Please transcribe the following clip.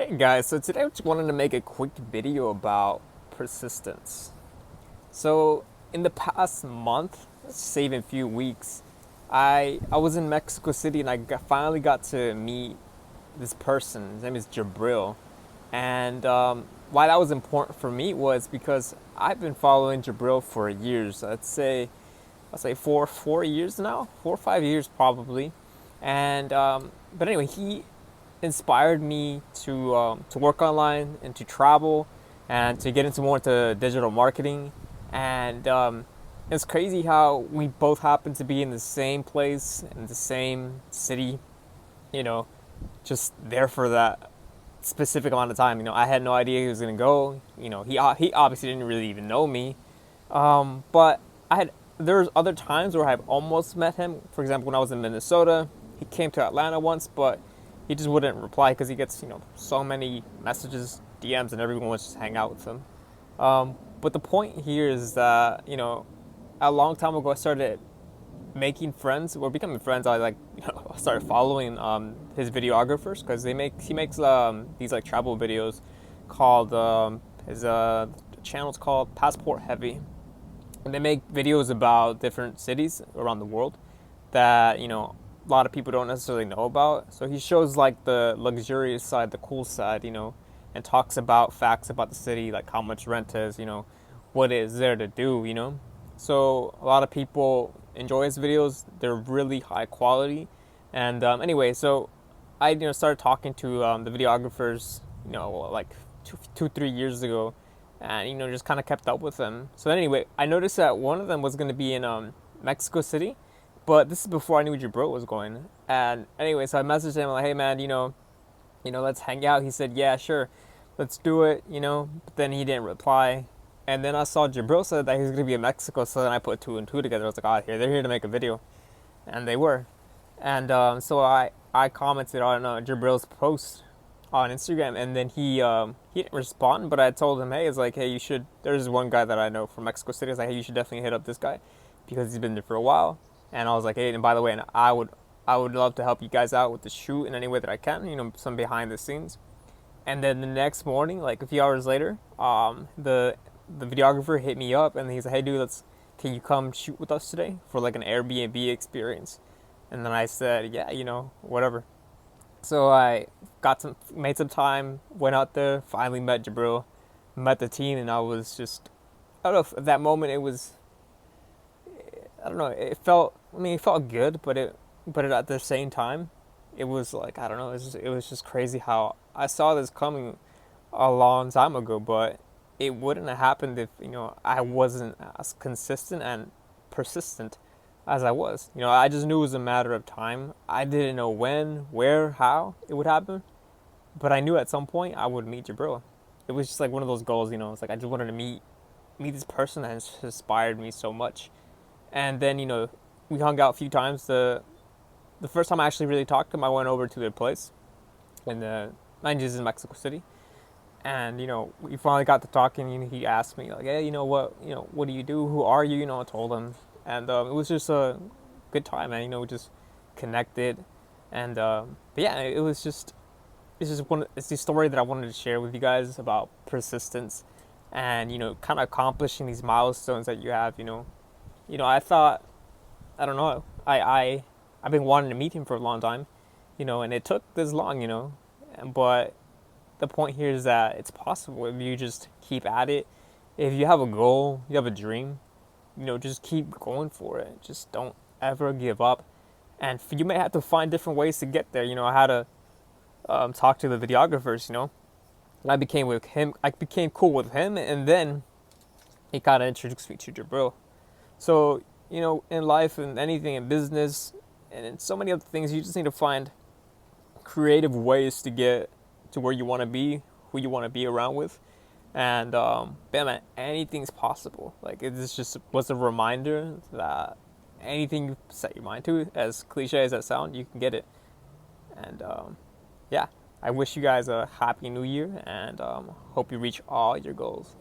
Hey guys, so today I just wanted to make a quick video about persistence. So in the past month, let's say even a few weeks, I was in Mexico City and finally got to meet this person. His name is Jubril, and why that was important for me was because I've been following Jubril for years. I'd say four years now, 4 or 5 years probably, and but anyway, he inspired me to work online and to travel and to get into more into digital marketing. And it's crazy how we both happen to be in the same place in the same city, you know, just there for that specific amount of time. I had no idea he was gonna go. He obviously didn't really even know me, but there's other times where I've almost met him. For example, when I was in Minnesota, he came to Atlanta once, but he just wouldn't reply because he gets so many messages, DMs, and everyone wants to hang out with him. But the point here is that a long time ago I started making friends or becoming friends. I started following his videographers because he makes these like travel videos called his channel's called Passport Heavy, and they make videos about different cities around the world that a lot of people don't necessarily know about. So he shows like the luxurious side, the cool side, and talks about facts about the city, like how much rent is, what is there to do. So a lot of people enjoy his videos. They're really high quality. And anyway, so I started talking to the videographers, like 3 years ago, and just kind of kept up with them. So anyway, I noticed that one of them was going to be in Mexico City, but this is before I knew Jubril was going. And anyway, so I messaged him like, "Hey man, let's hang out." He said, "Yeah, sure, let's do it." But then he didn't reply. And then I saw Jubril said that he was gonna be in Mexico. So then I put two and two together. I was like, "Oh, they're here to make a video," and they were. And so I commented on Jubril's post on Instagram, and then he didn't respond. But I told him, "Hey, it's like, hey, you should." There's one guy that I know from Mexico City. It's like, "Hey, you should definitely hit up this guy because he's been there for a while." And I was like, "Hey, and by the way, and I would love to help you guys out with the shoot in any way that I can, some behind the scenes." And then the next morning, like a few hours later, the videographer hit me up and he's like, "Hey dude, can you come shoot with us today for like an Airbnb experience?" And then I said, "Yeah, whatever." So I made some time, went out there, finally met Jibril, met the team, and I was just, I don't know, if at that moment it was, I don't know. It felt good, but at the same time, it was like, I don't know. It was just crazy how I saw this coming a long time ago, but it wouldn't have happened if I wasn't as consistent and persistent as I was. I just knew it was a matter of time. I didn't know when, where, how it would happen, but I knew at some point I would meet Jibril. It was just like one of those goals. It's like I just wanted to meet this person that has inspired me so much. And then we hung out a few times. The first time I actually really talked to him, I went over to their place in the 90s in Mexico City, and we finally got to talking. He asked me like, "Hey, what do you do? Who are you?" I told him, and it was just a good time, man. We just connected, and but yeah, it's the story that I wanted to share with you guys about persistence, and kind of accomplishing these milestones that you have. I thought, I don't know, I've been wanting to meet him for a long time, and it took this long, but the point here is that it's possible if you just keep at it. If you have a goal, you have a dream, just keep going for it. Just don't ever give up. And you may have to find different ways to get there. I had to talk to the videographers, and I became cool with him, and then he kind of introduced me to Jibril. So, in life and anything in business and in so many other things, you just need to find creative ways to get to where you want to be, who you want to be around with. And, man, anything's possible. Like, it just was a reminder that anything you set your mind to, as cliche as that sounds, you can get it. And, yeah, I wish you guys a happy new year, and hope you reach all your goals.